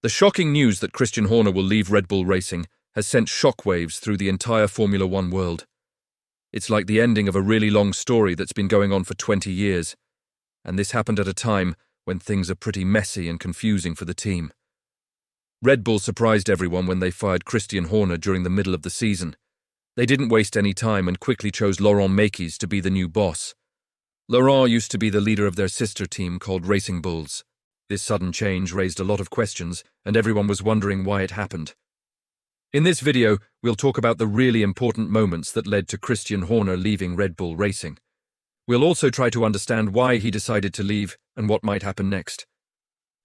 The shocking news that Christian Horner will leave Red Bull Racing has sent shockwaves through the entire Formula One world. It's like the ending of a really long story that's been going on for 20 years, and this happened at a time when things are pretty messy and confusing for the team. Red Bull surprised everyone when they fired Christian Horner during the middle of the season. They didn't waste any time and quickly chose Laurent Mekies to be the new boss. Laurent used to be the leader of their sister team called Racing Bulls. This sudden change raised a lot of questions, and everyone was wondering why it happened. In this video, we'll talk about the really important moments that led to Christian Horner leaving Red Bull Racing. We'll also try to understand why he decided to leave and what might happen next.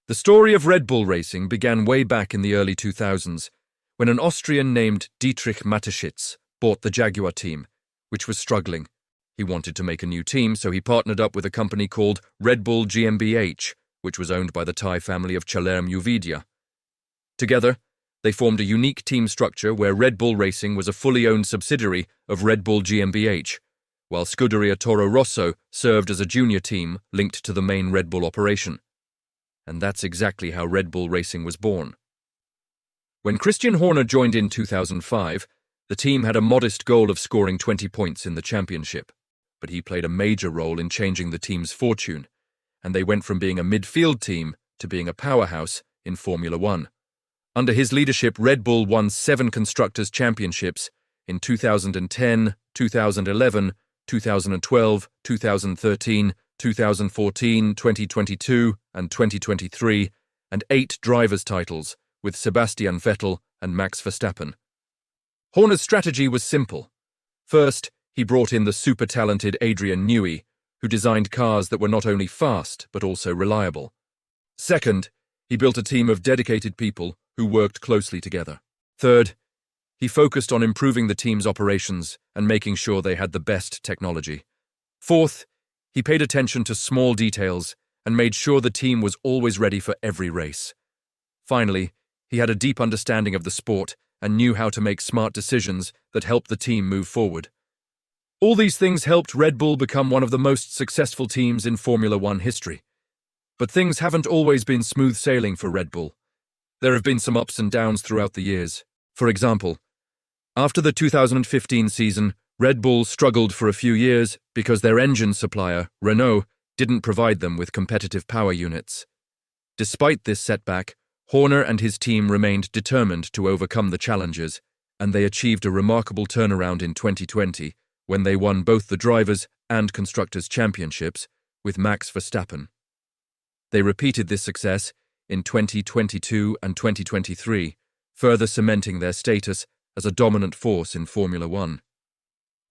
The story of Red Bull Racing began way back in the early 2000s, when an Austrian named Dietrich Mateschitz bought the Jaguar team, which was struggling. He wanted to make a new team, so he partnered up with a company called Red Bull GmbH, which was owned by the Thai family of Chalerm Uvidia. Together, they formed a unique team structure where Red Bull Racing was a fully owned subsidiary of Red Bull GmbH, while Scuderia Toro Rosso served as a junior team linked to the main Red Bull operation. And that's exactly how Red Bull Racing was born. When Christian Horner joined in 2005, the team had a modest goal of scoring 20 points in the championship, but he played a major role in changing the team's fortune, and they went from being a midfield team to being a powerhouse in Formula One. Under his leadership, Red Bull won 7 Constructors' Championships in 2010, 2011, 2012, 2013, 2014, 2022, and 2023, and 8 drivers' titles with Sebastian Vettel and Max Verstappen. Horner's strategy was simple. First, he brought in the super-talented Adrian Newey, who designed cars that were not only fast but also reliable. Second, he built a team of dedicated people who worked closely together. Third, he focused on improving the team's operations and making sure they had the best technology. Fourth, he paid attention to small details and made sure the team was always ready for every race. Finally, he had a deep understanding of the sport and knew how to make smart decisions that helped the team move forward. All these things helped Red Bull become one of the most successful teams in Formula One history. But things haven't always been smooth sailing for Red Bull. There have been some ups and downs throughout the years. For example, after the 2015 season, Red Bull struggled for a few years because their engine supplier, Renault, didn't provide them with competitive power units. Despite this setback, Horner and his team remained determined to overcome the challenges, and they achieved a remarkable turnaround in 2020 when they won both the Drivers' and Constructors' Championships with Max Verstappen. They repeated this success in 2022 and 2023, further cementing their status as a dominant force in Formula One.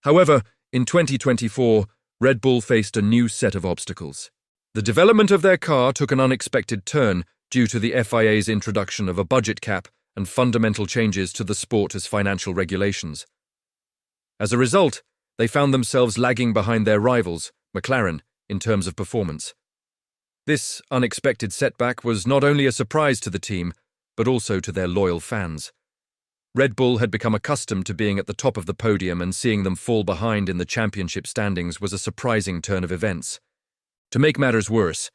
However, in 2024, Red Bull faced a new set of obstacles. The development of their car took an unexpected turn due to the FIA's introduction of a budget cap and fundamental changes to the sport's financial regulations. As a result, they found themselves lagging behind their rivals, McLaren, in terms of performance. This unexpected setback was not only a surprise to the team, but also to their loyal fans. Red Bull had become accustomed to being at the top of the podium, and seeing them fall behind in the championship standings was a surprising turn of events. To make matters worse,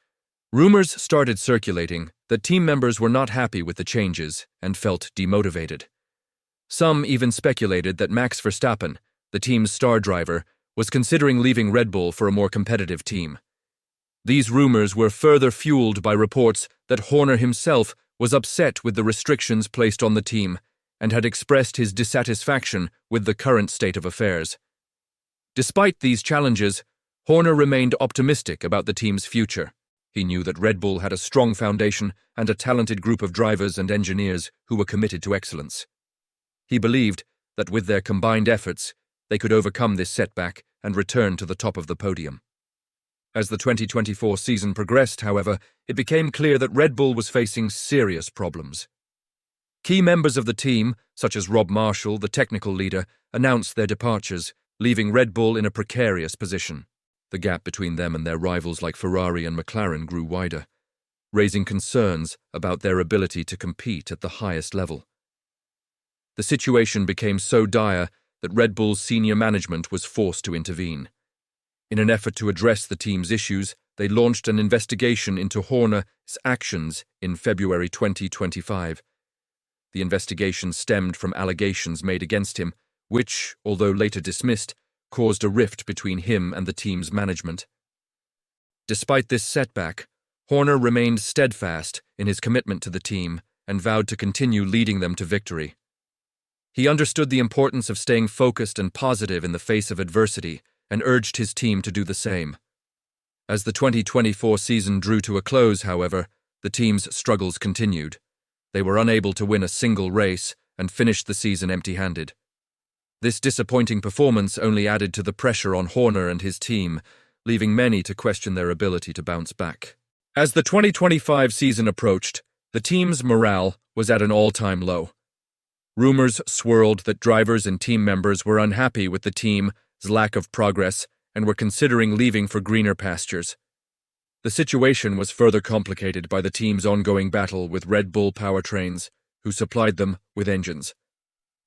rumors started circulating that team members were not happy with the changes and felt demotivated. Some even speculated that Max Verstappen, the team's star driver, was considering leaving Red Bull for a more competitive team. These rumors were further fueled by reports that Horner himself was upset with the restrictions placed on the team and had expressed his dissatisfaction with the current state of affairs. Despite these challenges, Horner remained optimistic about the team's future. He knew that Red Bull had a strong foundation and a talented group of drivers and engineers who were committed to excellence. He believed that with their combined efforts, they could overcome this setback and return to the top of the podium. As the 2024 season progressed, however, it became clear that Red Bull was facing serious problems. Key members of the team, such as Rob Marshall, the technical leader, announced their departures, leaving Red Bull in a precarious position. The gap between them and their rivals like Ferrari and McLaren grew wider, raising concerns about their ability to compete at the highest level. The situation became so dire that Red Bull's senior management was forced to intervene. In an effort to address the team's issues, they launched an investigation into Horner's actions in February 2025. The investigation stemmed from allegations made against him, which, although later dismissed, caused a rift between him and the team's management. Despite this setback, Horner remained steadfast in his commitment to the team and vowed to continue leading them to victory. He understood the importance of staying focused and positive in the face of adversity and urged his team to do the same. As the 2024 season drew to a close, however, the team's struggles continued. They were unable to win a single race and finished the season empty-handed. This disappointing performance only added to the pressure on Horner and his team, leaving many to question their ability to bounce back. As the 2025 season approached, the team's morale was at an all-time low. Rumors swirled that drivers and team members were unhappy with the team's lack of progress and were considering leaving for greener pastures. The situation was further complicated by the team's ongoing battle with Red Bull powertrains, who supplied them with engines.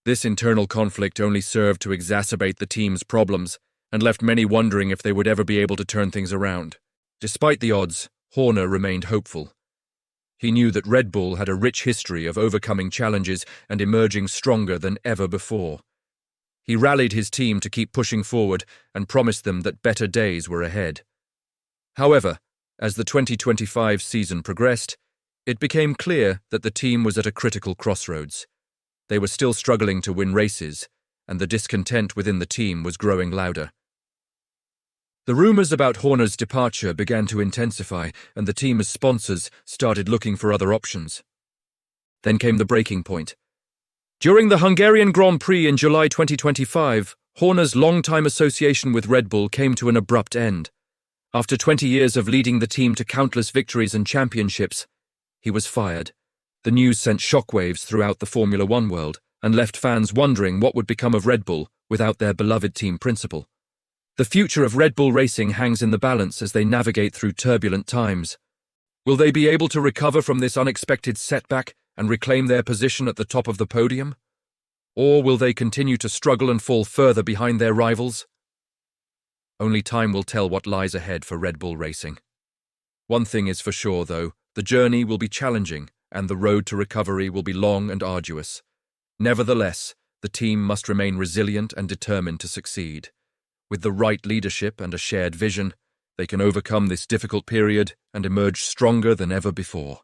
This internal conflict only served to exacerbate the team's problems and left many wondering if they would ever be able to turn things around. Despite the odds, Horner remained hopeful. He knew that Red Bull had a rich history of overcoming challenges and emerging stronger than ever before. He rallied his team to keep pushing forward and promised them that better days were ahead. However, as the 2025 season progressed, it became clear that the team was at a critical crossroads. They were still struggling to win races, and the discontent within the team was growing louder. The rumors about Horner's departure began to intensify, and the team's sponsors started looking for other options. Then came the breaking point. During the Hungarian Grand Prix in July 2025, Horner's long-time association with Red Bull came to an abrupt end. After 20 years of leading the team to countless victories and championships, he was fired. The news sent shockwaves throughout the Formula One world and left fans wondering what would become of Red Bull without their beloved team principal. The future of Red Bull racing hangs in the balance as they navigate through turbulent times. Will they be able to recover from this unexpected setback and reclaim their position at the top of the podium? Or will they continue to struggle and fall further behind their rivals? Only time will tell what lies ahead for Red Bull racing. One thing is for sure, though, the journey will be challenging and the road to recovery will be long and arduous. Nevertheless, the team must remain resilient and determined to succeed. With the right leadership and a shared vision, they can overcome this difficult period and emerge stronger than ever before.